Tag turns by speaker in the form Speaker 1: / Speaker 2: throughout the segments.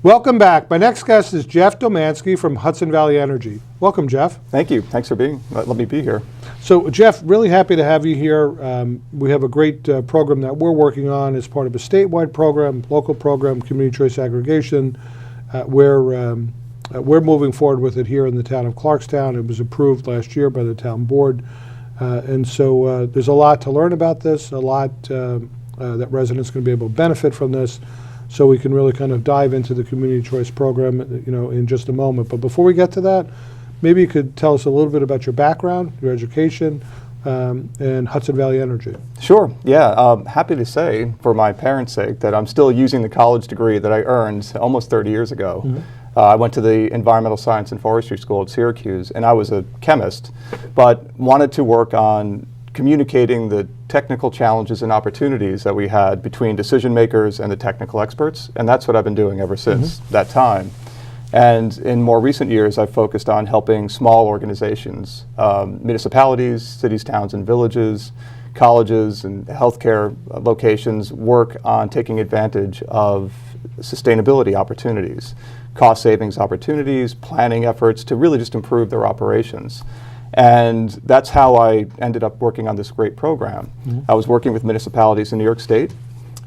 Speaker 1: Welcome back. My next guest is Jeff Domanski from Hudson Valley Energy. Welcome, Jeff.
Speaker 2: Thank you. Thanks for let me be here.
Speaker 1: So, Jeff, really happy to have you here. We have a great program that we're working on as part of a statewide program, local program, community choice aggregation. We're moving forward with it here in the town of Clarkstown. It was approved last year by the town board. And so there's a lot to learn about this, a lot that residents can be able to benefit from this. So we can really kind of dive into the community choice program, in just a moment. But before we get to that, maybe you could tell us a little bit about your background, your education, and Hudson Valley Energy.
Speaker 2: Sure. Yeah. Happy to say, for my parents' sake, that I'm still using the college degree that I earned almost 30 years ago. Mm-hmm. I went to the Environmental Science and Forestry School at Syracuse, and I was a chemist, but wanted to work on communicating the technical challenges and opportunities that we had between decision makers and the technical experts, and that's what I've been doing ever since that time. And in more recent years, I've focused on helping small organizations, municipalities, cities, towns, and villages, colleges, and healthcare locations work on taking advantage of sustainability opportunities, cost savings opportunities, planning efforts to really just improve their operations. And that's how I ended up working on this great program. I was working with municipalities in New York State,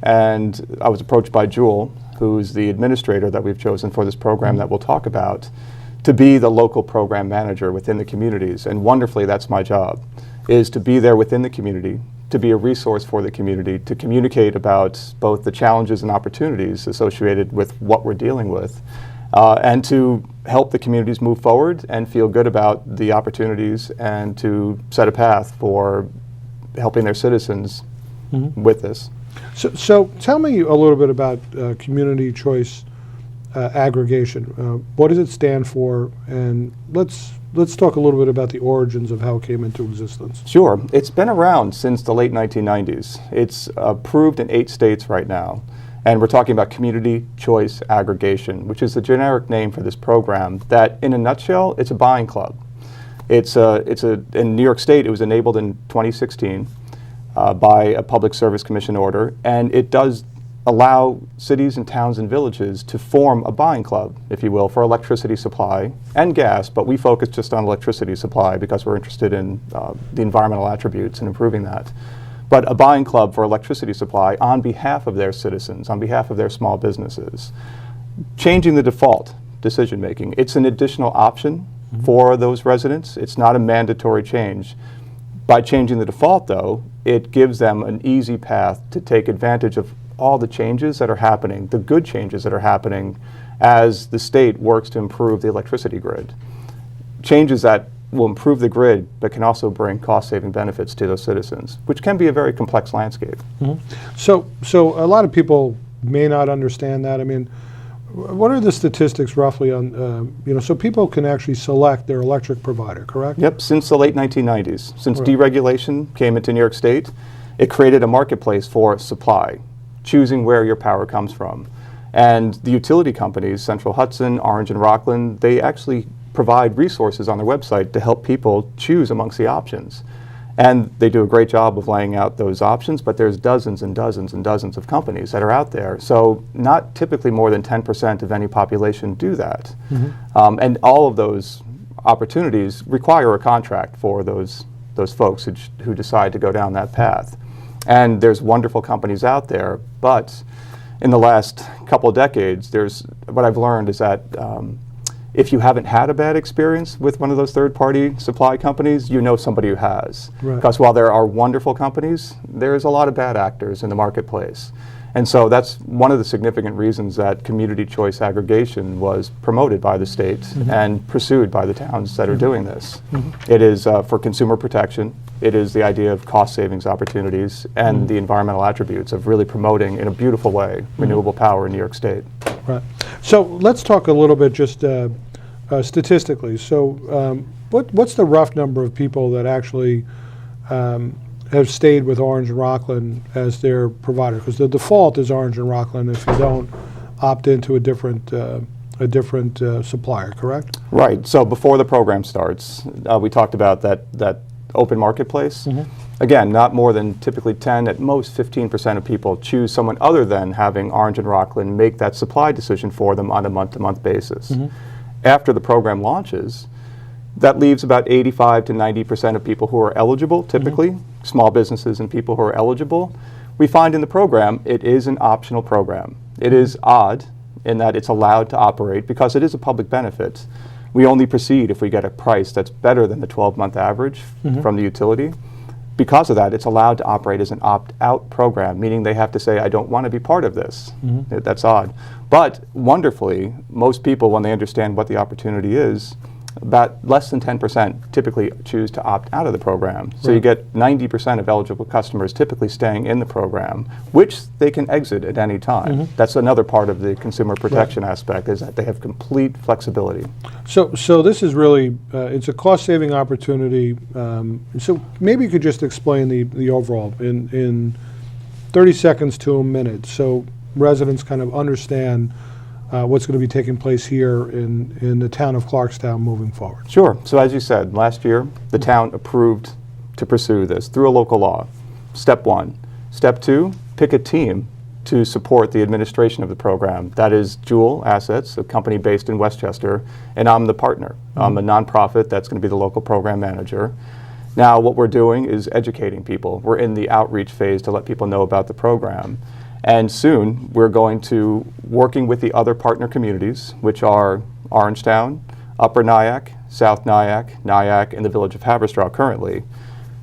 Speaker 2: and I was approached by Jewel, who's the administrator that we've chosen for this program that we'll talk about, to be the local program manager within the communities. And wonderfully, that's my job, is to be there within the community, to be a resource for the community, to communicate about both the challenges and opportunities associated with what we're dealing with, and to help the communities move forward and feel good about the opportunities and to set a path for helping their citizens with this.
Speaker 1: So tell me a little bit about community choice aggregation. What does it stand for? And let's talk a little bit about the origins of how it came into existence.
Speaker 2: Sure. It's been around since the late 1990s. It's approved in 8 states right now. And we're talking about community choice aggregation, which is the generic name for this program that, in a nutshell, it's a buying club. In New York State, it was enabled in 2016 by a Public Service Commission order, and it does allow cities and towns and villages to form a buying club, if you will, for electricity supply and gas, but we focus just on electricity supply because we're interested in the environmental attributes and improving that. But a buying club for electricity supply on behalf of their citizens, on behalf of their small businesses. Changing the default decision making. It's an additional option for those residents. It's not a mandatory change. By changing the default, though, it gives them an easy path to take advantage of all the changes that are happening, the good changes that are happening as the state works to improve the electricity grid. Changes that will improve the grid, but can also bring cost-saving benefits to those citizens, which can be a very complex landscape.
Speaker 1: So a lot of people may not understand that. I mean, what are the statistics roughly on, so people can actually select their electric provider, correct?
Speaker 2: Yep, since the late 1990s. Since deregulation came into New York State, it created a marketplace for supply, choosing where your power comes from. And the utility companies, Central Hudson, Orange and Rockland, they actually provide resources on their website to help people choose amongst the options. And they do a great job of laying out those options, but there's dozens and dozens and dozens of companies that are out there. So not typically more than 10% of any population do that. And all of those opportunities require a contract for those folks who decide to go down that path. And there's wonderful companies out there, but in the last couple of decades, what I've learned is that if you haven't had a bad experience with one of those third-party supply companies, you know somebody who has. Because while there are wonderful companies, there's a lot of bad actors in the marketplace. And so that's one of the significant reasons that community choice aggregation was promoted by the state and pursued by the towns that are doing this. It is for consumer protection. It is the idea of cost savings opportunities and the environmental attributes of really promoting, in a beautiful way, renewable power in New York State.
Speaker 1: Right. So let's talk a little bit just statistically. So what's the rough number of people that actually have stayed with Orange and Rockland as their provider? Because the default is Orange and Rockland if you don't opt into a different supplier, correct?
Speaker 2: Right. So before the program starts, we talked about that open marketplace. Again, not more than typically 10, at most 15% of people choose someone other than having Orange and Rockland make that supply decision for them on a month-to-month basis. After the program launches, that leaves about 85 to 90% of people who are eligible, typically, small businesses and people who are eligible. We find in the program, it is an optional program. It is odd in that it's allowed to operate because it is a public benefit. We only proceed if we get a price that's better than the 12-month average from the utility. Because of that, it's allowed to operate as an opt-out program, meaning they have to say, I don't want to be part of this. That's odd. But wonderfully, most people, when they understand what the opportunity is, about less than 10% typically choose to opt out of the program. So you get 90% of eligible customers typically staying in the program, which they can exit at any time. That's another part of the consumer protection aspect, is that they have complete flexibility.
Speaker 1: So this is really, it's a cost-saving opportunity. So maybe you could just explain the overall in 30 seconds to a minute, so residents kind of understand what's going to be taking place here in the town of Clarkstown moving forward.
Speaker 2: Sure. So as you said, last year, the town approved to pursue this through a local law. Step one. Step two, pick a team to support the administration of the program. That is Jewel Assets, a company based in Westchester, and I'm the partner. I'm a nonprofit that's going to be the local program manager. Now what we're doing is educating people. We're in the outreach phase to let people know about the program. And soon, we're going to, working with the other partner communities, which are Orangetown, Upper Nyack, South Nyack, Nyack, and the village of Haverstraw currently.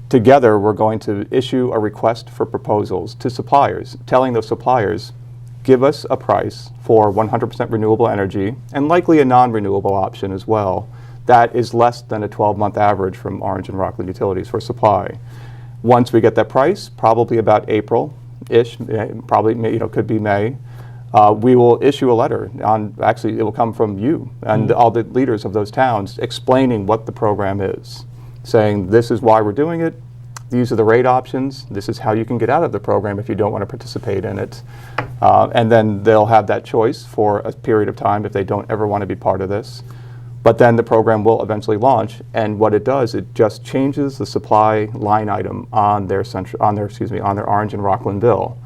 Speaker 2: Together, we're going to issue a request for proposals to suppliers, telling those suppliers, give us a price for 100% renewable energy, and likely a non-renewable option as well, that is less than a 12-month average from Orange and Rockland Utilities for supply. Once we get that price, probably about April-ish, probably could be May, we will issue a letter on, actually it will come from you and all the leaders of those towns explaining what the program is, saying this is why we're doing it, these are the rate options, this is how you can get out of the program if you don't want to participate in it. And then they'll have that choice for a period of time if they don't ever want to be part of this. But then the program will eventually launch, and what it does, it just changes the supply line item on their Orange and Rockland bill.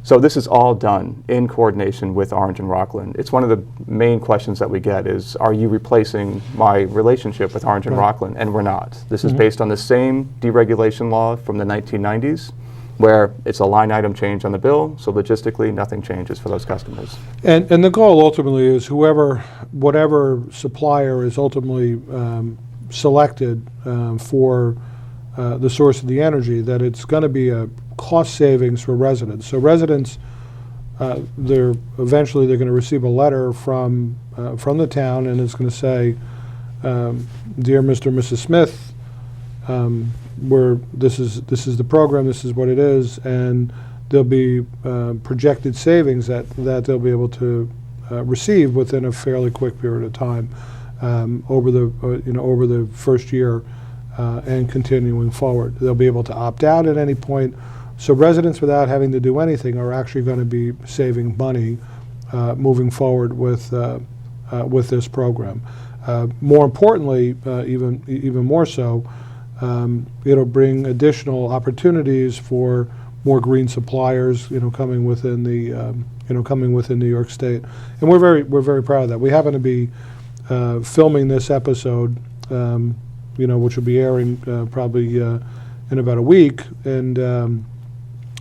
Speaker 2: So this is all done in coordination with Orange and Rockland. It's one of the main questions that we get is, are you replacing my relationship with Orange and Rockland? And we're not. This is based on the same deregulation law from the 1990s, where it's a line item change on the bill, so logistically nothing changes for those customers.
Speaker 1: And the goal ultimately is whatever supplier is ultimately selected for the source of the energy, that it's going to be a cost savings for residents. So residents, eventually they're going to receive a letter from the town, and it's going to say, dear Mr. and Mrs. Smith, this is the program, this is what it is, and there'll be projected savings that they'll be able to receive within a fairly quick period of time over the first year and continuing forward. They'll be able to opt out at any point. So residents, without having to do anything, are actually going to be saving money moving forward with this program. More importantly, even more so, it'll bring additional opportunities for more green suppliers, coming within New York State, and we're very proud of that. We happen to be filming this episode, which will be airing probably in about a week, and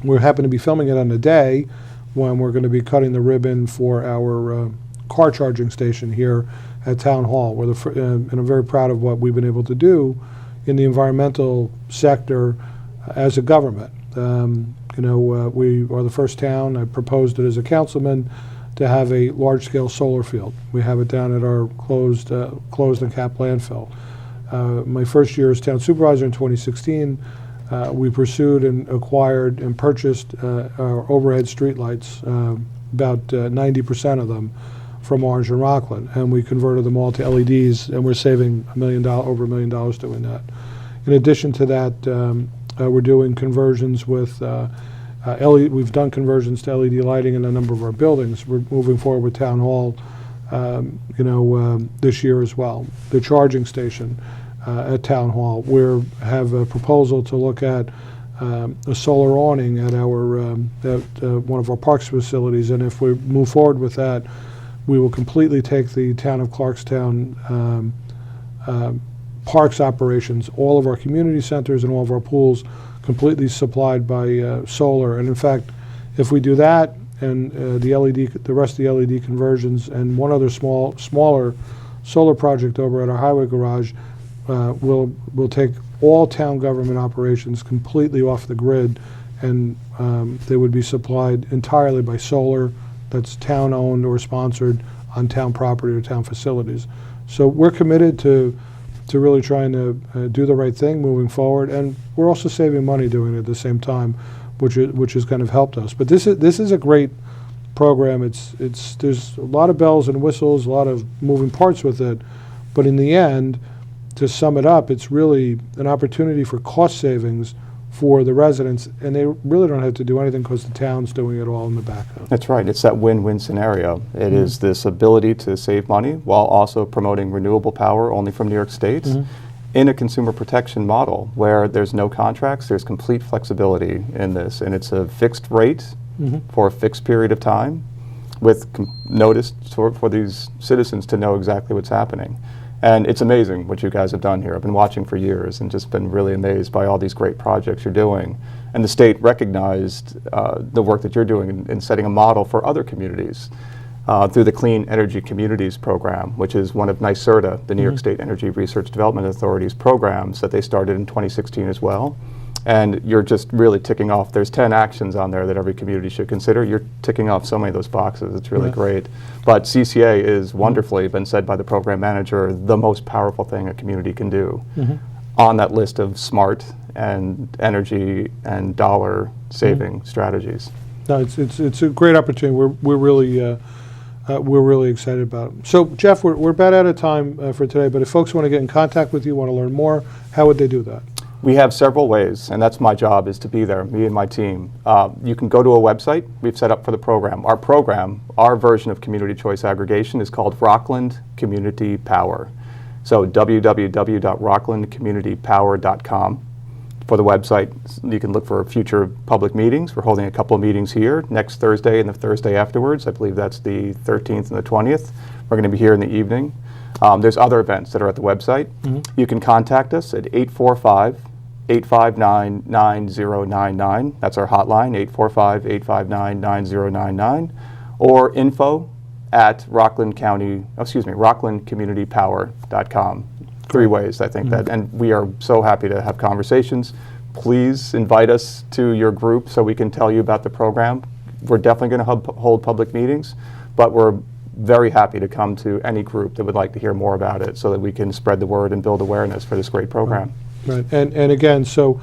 Speaker 1: we happen to be filming it on the day when we're going to be cutting the ribbon for our car charging station here at Town Hall. And I'm very proud of what we've been able to do in the environmental sector as a government. We are the first town, I proposed it as a councilman, to have a large-scale solar field. We have it down at our closed and capped landfill. My first year as town supervisor in 2016, we pursued and acquired and purchased our overhead streetlights, about 90% of them from Orange and Rockland, and we converted them all to LEDs, and we're saving over $1 million doing that. In addition to that, we're doing conversions with we've done conversions to LED lighting in a number of our buildings. We're moving forward with Town Hall, this year as well. The charging station at Town Hall, we have a proposal to look at a solar awning at our one of our parks facilities, and if we move forward with that, we will completely take the town of Clarkstown parks operations, all of our community centers and all of our pools, completely supplied by solar. And in fact, if we do that and the rest of the LED conversions and one other smaller solar project over at our highway garage, we'll take all town government operations completely off the grid, and they would be supplied entirely by solar that's town-owned or sponsored on town property or town facilities. So we're committed to really trying to do the right thing moving forward, and we're also saving money doing it at the same time, which has kind of helped us. But this is a great program. There's a lot of bells and whistles, a lot of moving parts with it, but in the end, to sum it up, it's really an opportunity for cost savings for the residents, and they really don't have to do anything because the town's doing it all in the background.
Speaker 2: That's right. It's that win-win scenario. It is this ability to save money while also promoting renewable power only from New York State in a consumer protection model where there's no contracts, there's complete flexibility in this, and it's a fixed rate for a fixed period of time with notice for these citizens to know exactly what's happening. And it's amazing what you guys have done here. I've been watching for years and just been really amazed by all these great projects you're doing. And the state recognized the work that you're doing in setting a model for other communities through the Clean Energy Communities Program, which is one of NYSERDA, the New York State Energy Research Development Authority's programs that they started in 2016 as well. And you're just really ticking off, there's 10 actions on there that every community should consider. You're ticking off so many of those boxes. It's really great. But CCA is wonderfully been said by the program manager, the most powerful thing a community can do on that list of smart and energy and dollar saving strategies.
Speaker 1: No, it's a great opportunity. We're really excited about it. So Jeff, we're about out of time for today, but if folks want to get in contact with you, want to learn more, how would they do that?
Speaker 2: We have several ways, and that's my job, is to be there, me and my team. You can go to a website we've set up for the program. Our version of community choice aggregation is called Rockland Community Power. So www.rocklandcommunitypower.com. For the website, you can look for future public meetings. We're holding a couple of meetings here next Thursday and the Thursday afterwards. I believe that's the 13th and the 20th. We're going to be here in the evening. There's other events that are at the website. You can contact us at 845-859-9099. That's our hotline, 845-859-9099, or info@rocklandcommunitypower.com. 3 ways, I think, that, and we are so happy to have conversations. Please invite us to your group so we can tell you about the program. We're definitely going to hold public meetings, but we're very happy to come to any group that would like to hear more about it so that we can spread the word and build awareness for this great program.
Speaker 1: Right. And again, so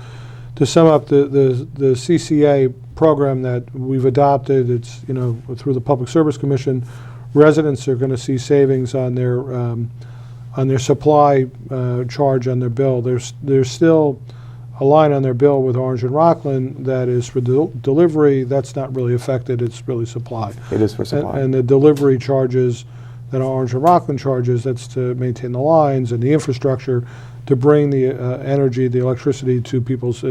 Speaker 1: to sum up, the CCA program that we've adopted, it's, through the Public Service Commission, residents are going to see savings on their supply charge on their bill. There's still a line on their bill with Orange and Rockland that is for delivery. That's not really affected. It's really supply.
Speaker 2: It is for supply.
Speaker 1: And the delivery charges that Orange and Rockland charges, that's to maintain the lines and the infrastructure to bring the energy, the electricity to people's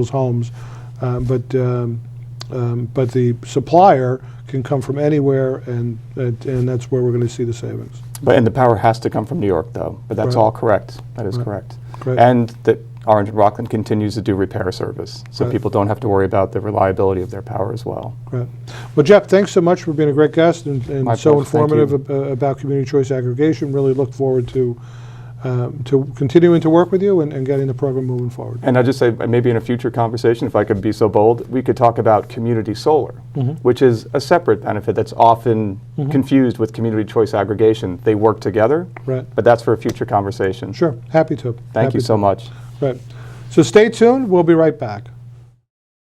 Speaker 1: homes. But the supplier can come from anywhere, and that's where we're going to see the savings.
Speaker 2: And the power has to come from New York, though. But that's all correct. That is correct.
Speaker 1: Great.
Speaker 2: And that Orange and Rockland continues to do repair service, so people don't have to worry about the reliability of their power as well.
Speaker 1: Right. Well, Jeff, thanks so much for being a great guest and so informative about community choice aggregation. Really look forward to continuing to work with you and getting the program moving forward.
Speaker 2: And I'll just say, maybe in a future conversation, if I could be so bold, we could talk about community solar, which is a separate benefit that's often confused with community choice aggregation. They work together, but that's for a future conversation.
Speaker 1: Sure, happy to.
Speaker 2: Thank you so much.
Speaker 1: Right. So stay tuned, we'll be right back.